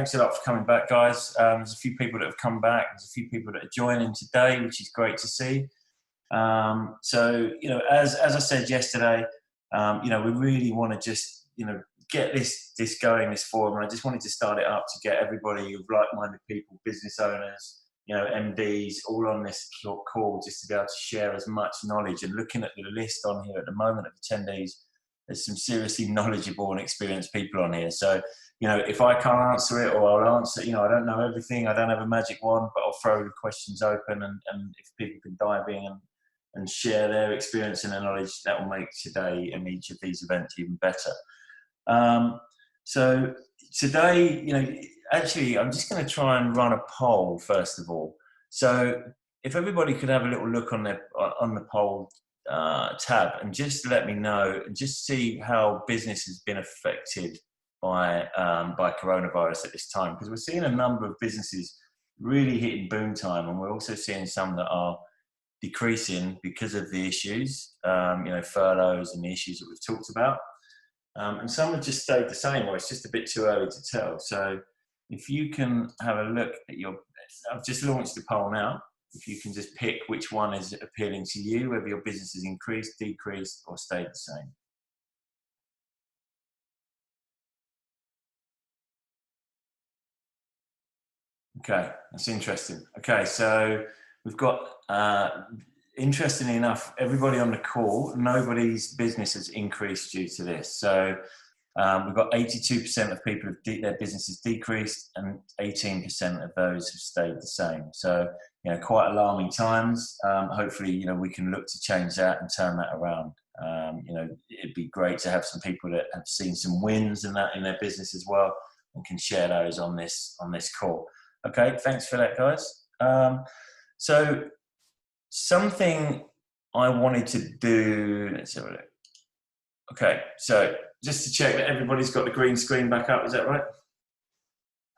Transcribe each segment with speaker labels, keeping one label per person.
Speaker 1: Thanks a lot for coming back, guys. There's a few people that have come back. There's a few people that are joining today, which is great to see. So, as I said yesterday, we really want to just, get this going, this forum. And I just wanted to start it up to get everybody of like-minded people, business owners, MDs, all on this call, just to be able to share as much knowledge. And looking at the list on here at the moment of attendees, there's some seriously knowledgeable and experienced people on here. So, if I can't answer it, or I'll answer, I don't know everything, I don't have a magic wand, but I'll throw the questions open, and if people can dive in and share their experience and their knowledge, that will make today and each of these events even better. So today, actually, I'm just going to try and run a poll first of all. So if everybody could have a little look on the poll tab and just let me know and just see how business has been affected by coronavirus at this time, because we're seeing a number of businesses really hitting boom time, and we're also seeing some that are decreasing because of the issues, furloughs and the issues that we've talked about, and some have just stayed the same, or it's just a bit too early to tell. So if you can have a look at I've just launched the poll now. If you can just pick which one is appealing to you, whether your business has increased, decreased, or stayed the same. Okay, that's interesting. Okay, so we've got, interestingly enough, everybody on the call, nobody's business has increased due to this. So we've got 82% of people their businesses decreased, and 18% of those have stayed the same. So, quite alarming times. Hopefully, we can look to change that and turn that around. It'd be great to have some people that have seen some wins in their business as well, and can share those on this call. Okay, thanks for that, guys. So something I wanted to do, let's have a look. Okay, so just to check that everybody's got the green screen back up, is that right?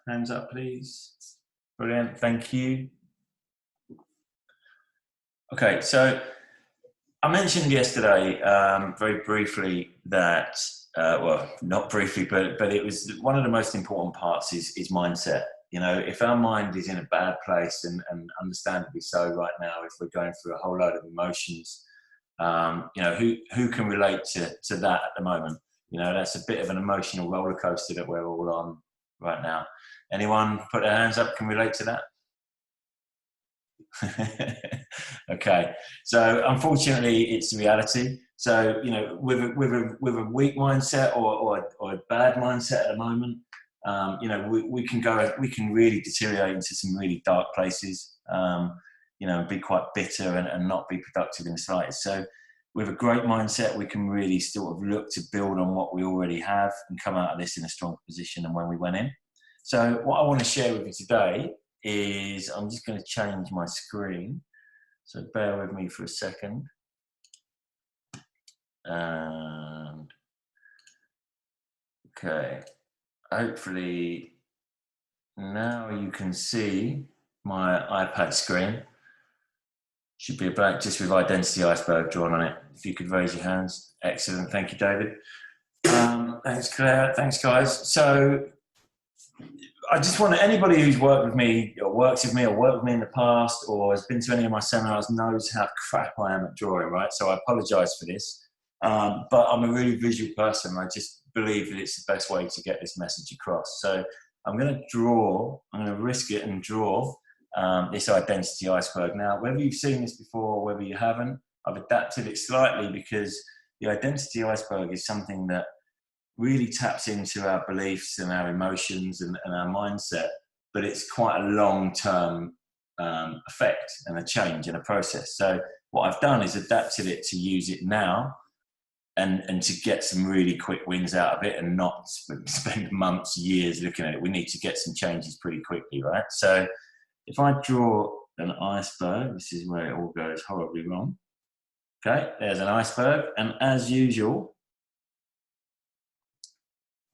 Speaker 1: Hands up, please. Brilliant, thank you. Okay, so I mentioned yesterday, very briefly, that, well, not briefly, but it was one of the most important parts is mindset. If our mind is in a bad place, and understandably so right now, if we're going through a whole load of emotions, who can relate to that at the moment? That's a bit of an emotional roller coaster that we're all on right now. Anyone put their hands up can relate to that? Okay, so unfortunately it's the reality. So with a weak mindset or a bad mindset at the moment, we can really deteriorate into some really dark places, and be quite bitter and not be productive in the slightest. So with a great mindset, we can really sort of look to build on what we already have and come out of this in a stronger position than when we went in. So what I want to share with you today is, I'm just going to change my screen. So bear with me for a second. And okay, hopefully now you can see my iPad screen. Should be about just with identity iceberg drawn on it. If you could raise your hands. Excellent, thank you, David. Thanks, Claire, thanks, guys. So I just want anybody who's worked with me or works with me or worked with me in the past or has been to any of my seminars knows how crap I am at drawing, right? So I apologize for this, but I'm a really visual person. I just believe that it's the best way to get this message across. So I'm going to risk it and draw this identity iceberg. Now, whether you've seen this before or whether you haven't, I've adapted it slightly, because the identity iceberg is something that really taps into our beliefs and our emotions and our mindset, but it's quite a long-term effect and a change and a process. So what I've done is adapted it to use it now and to get some really quick wins out of it, and not spend months, years looking at it. We need to get some changes pretty quickly, right? So if I draw an iceberg, this is where it all goes horribly wrong. Okay, there's an iceberg, and as usual,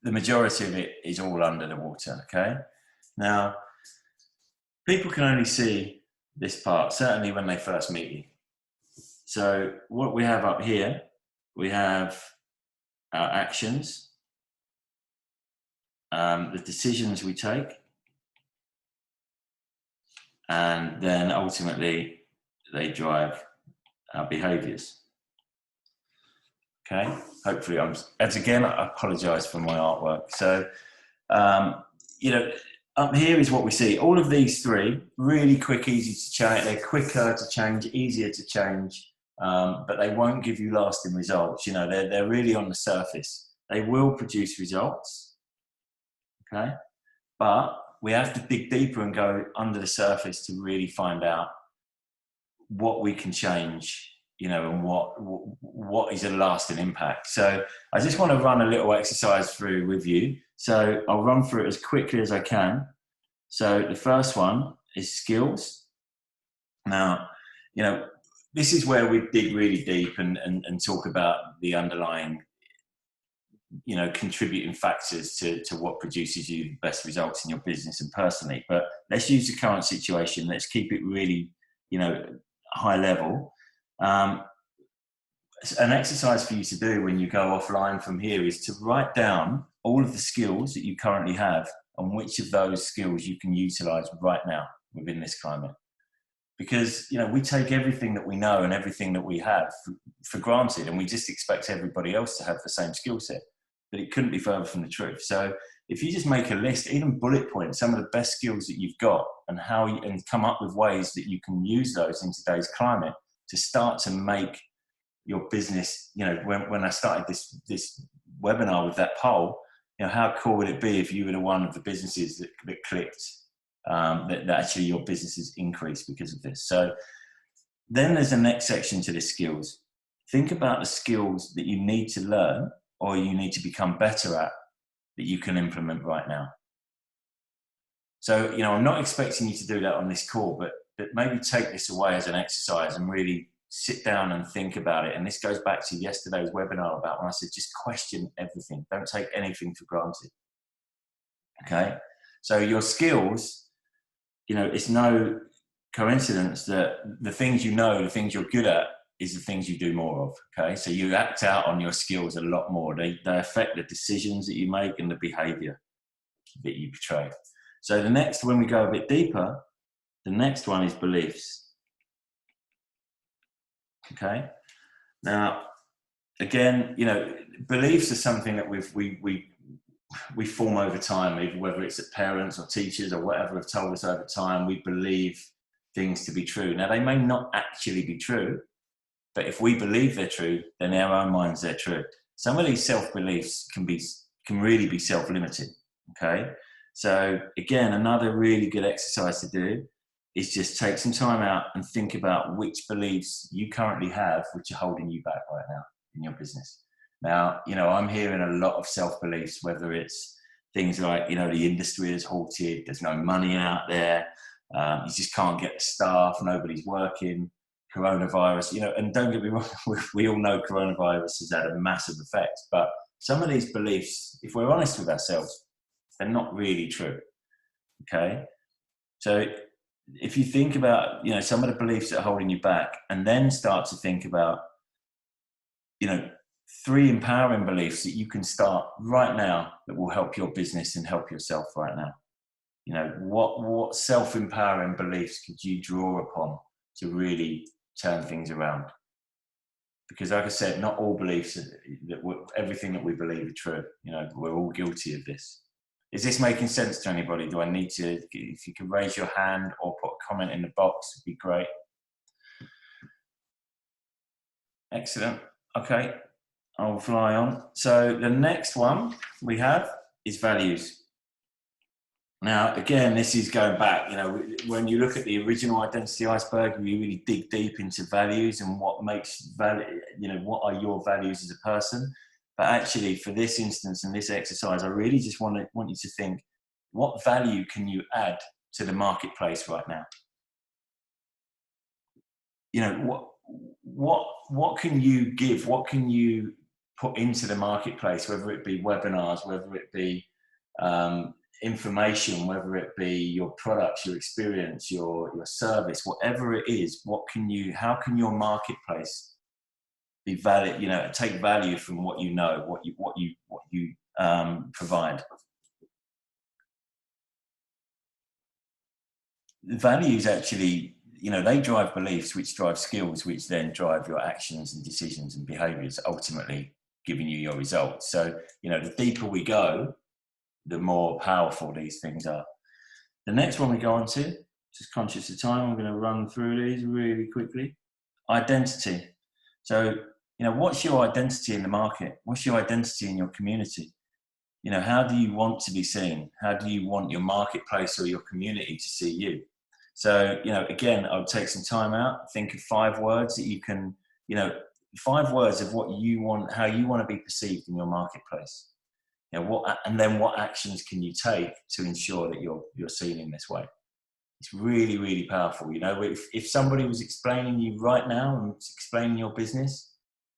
Speaker 1: the majority of it is all under the water, okay? Now, people can only see this part, certainly when they first meet you. So what we have up here, we have our actions, the decisions we take, and then ultimately they drive our behaviors. Okay, hopefully as again, I apologize for my artwork. So, you know, up here is what we see. All of these three, really quick, easy to change. They're quicker to change, easier to change, but they won't give you lasting results. You know, they're really on the surface. They will produce results, okay? But we have to dig deeper and go under the surface to really find out what we can change, you know, and what is a lasting impact. So I just want to run a little exercise through with you. So I'll run through it as quickly as I can. So the first one is skills. Now, you know, this is where we dig really deep and talk about the underlying, you know, contributing factors to what produces you the best results in your business and personally. But let's use the current situation. Let's keep it really, you know, high level. An exercise for you to do when you go offline from here is to write down all of the skills that you currently have and which of those skills you can utilize right now within this climate. Because, you know, we take everything that we know and everything that we have for granted, and we just expect everybody else to have the same skill set. But it couldn't be further from the truth. So if you just make a list, even bullet points, some of the best skills that you've got, and how you, and come up with ways that you can use those in today's climate to start to make your business, you know, when I started this webinar with that poll, you know, how cool would it be if you were one of the businesses that clicked, that actually your business has increased because of this. So then there's the next section to the skills. Think about the skills that you need to learn or you need to become better at that you can implement right now. So, you know, I'm not expecting you to do that on this call, but maybe take this away as an exercise and really sit down and think about it. And this goes back to yesterday's webinar about when I said, just question everything. Don't take anything for granted. Okay. So your skills, you know, it's no coincidence that the things you know, the things you're good at, is the things you do more of. Okay. So you act out on your skills a lot more. They affect the decisions that you make and the behavior that you portray. So the next, when we go a bit deeper, the next one is beliefs. Okay. Now, again, you know, beliefs are something that we form over time, whether it's that parents or teachers or whatever have told us over time. We believe things to be true. Now, they may not actually be true, but if we believe they're true, then in our own minds they're true. Some of these self-beliefs can really be self-limiting. Okay. So again, another really good exercise to do is just take some time out and think about which beliefs you currently have which are holding you back right now in your business. Now, you know, I'm hearing a lot of self-beliefs, whether it's things like, you know, the industry is halted, there's no money out there, you just can't get the staff, nobody's working, coronavirus, you know, and don't get me wrong, we all know coronavirus has had a massive effect, but some of these beliefs, if we're honest with ourselves, they're not really true. Okay. So if you think about, you know, some of the beliefs that are holding you back, and then start to think about, you know, 3 empowering beliefs that you can start right now that will help your business and help yourself right now. You know, what self-empowering beliefs could you draw upon to really turn things around? Because like I said, not all beliefs, everything that we believe are true. You know, we're all guilty of this. Is this making sense to anybody? Do I need to, if you can raise your hand or put a comment in the box, it'd be great. Excellent. Okay, I'll fly on. So the next one we have is values. Now, again, this is going back, you know, when you look at the original identity iceberg, you really dig deep into values and what makes value, you know, what are your values as a person. But actually, for this instance and this exercise, I really just want you to think, what value can you add to the marketplace right now? You know, what can you give? What can you put into the marketplace, whether it be webinars, whether it be information, whether it be your products, your experience, your service, whatever it is, how can your marketplace be valid, you know, take value from what you know, what you provide. The values actually, you know, they drive beliefs, which drive skills, which then drive your actions and decisions and behaviors, ultimately giving you your results. So, you know, the deeper we go, the more powerful these things are. The next one we go on to, just conscious of time, I'm going to run through these really quickly. Identity. So, you know, what's your identity in the market? What's your identity in your community? You know, how do you want to be seen? How do you want your marketplace or your community to see you? So, you know, again, I would take some time out, think of 5 words that you can, you know, 5 words of what you want, how you want to be perceived in your marketplace. You know, and then what actions can you take to ensure that you're seen in this way? It's really, really powerful. You know, if somebody was explaining you right now and explaining your business,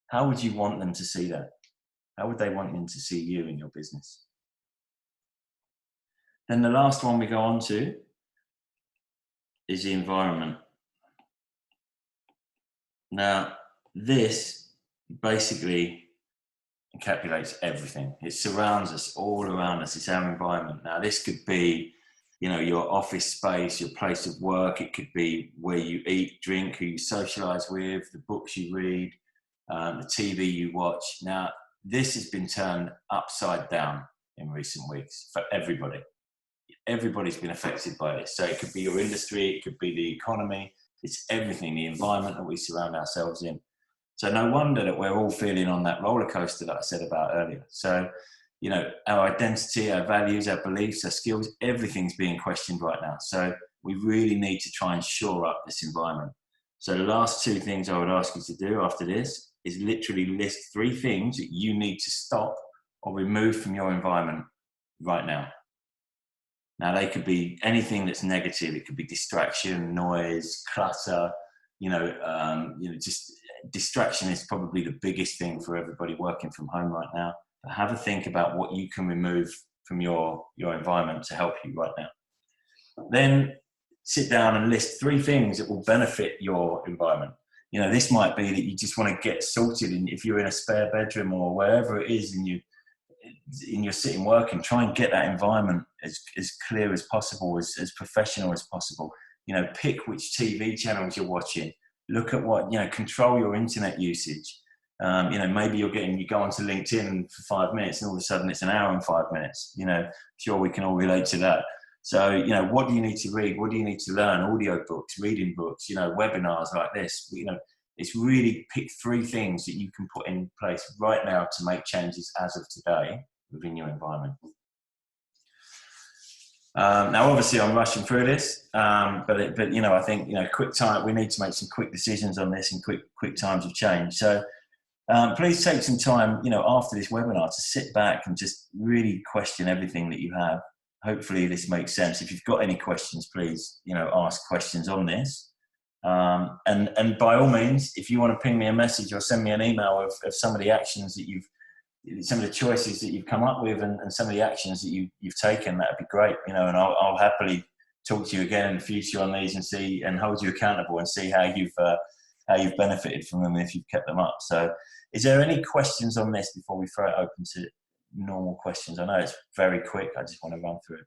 Speaker 1: how would you want them to see that? How would they want them to see you in your business? Then the last one we go on to is the environment. Now, this basically encapsulates everything. It surrounds us, all around us. It's our environment. Now, this could be, you know, your office space, your place of work. It could be where you eat, drink, who you socialize with, the books you read, the TV you watch. Now, this has been turned upside down in recent weeks for everybody. Everybody's been affected by this. So it could be your industry, it could be the economy, it's everything, the environment that we surround ourselves in. So no wonder that we're all feeling on that roller coaster that I said about earlier. So, you know, our identity, our values, our beliefs, our skills, everything's being questioned right now. So we really need to try and shore up this environment. So the last 2 things I would ask you to do after this is literally list 3 things that you need to stop or remove from your environment right now. Now, they could be anything that's negative. It could be distraction, noise, clutter. Just distraction is probably the biggest thing for everybody working from home right now. But have a think about what you can remove from your environment to help you right now. Then sit down and list 3 things that will benefit your environment. You know, this might be that you just want to get sorted, and if you're in a spare bedroom or wherever it is, and you're sitting working, try and get that environment as clear as possible, as professional as possible. You know, pick which TV channels you're watching. Look at what, you know, control your internet usage. You know, maybe you go onto LinkedIn for 5 minutes and all of a sudden it's an hour and 5 minutes. You know, sure, we can all relate to that. So, you know, what do you need to read? What do you need to learn? Audio books, reading books, you know, webinars like this. You know, it's really pick 3 things that you can put in place right now to make changes as of today within your environment. Now, obviously, I'm rushing through this, but you know, I think, you know, quick time. We need to make some quick decisions on this and quick times of change. So, please take some time, you know, after this webinar to sit back and just really question everything that you have. Hopefully, this makes sense. If you've got any questions, please, you know, ask questions on this. And by all means, if you want to ping me a message or send me an email of some of the actions that some of the choices that you've come up with and some of the actions that you've taken, that'd be great, you know, and I'll happily talk to you again in the future on these and hold you accountable and see how you've benefited from them if you've kept them up. So is there any questions on this before we throw it open to normal questions? I know it's very quick. I just want to run through it.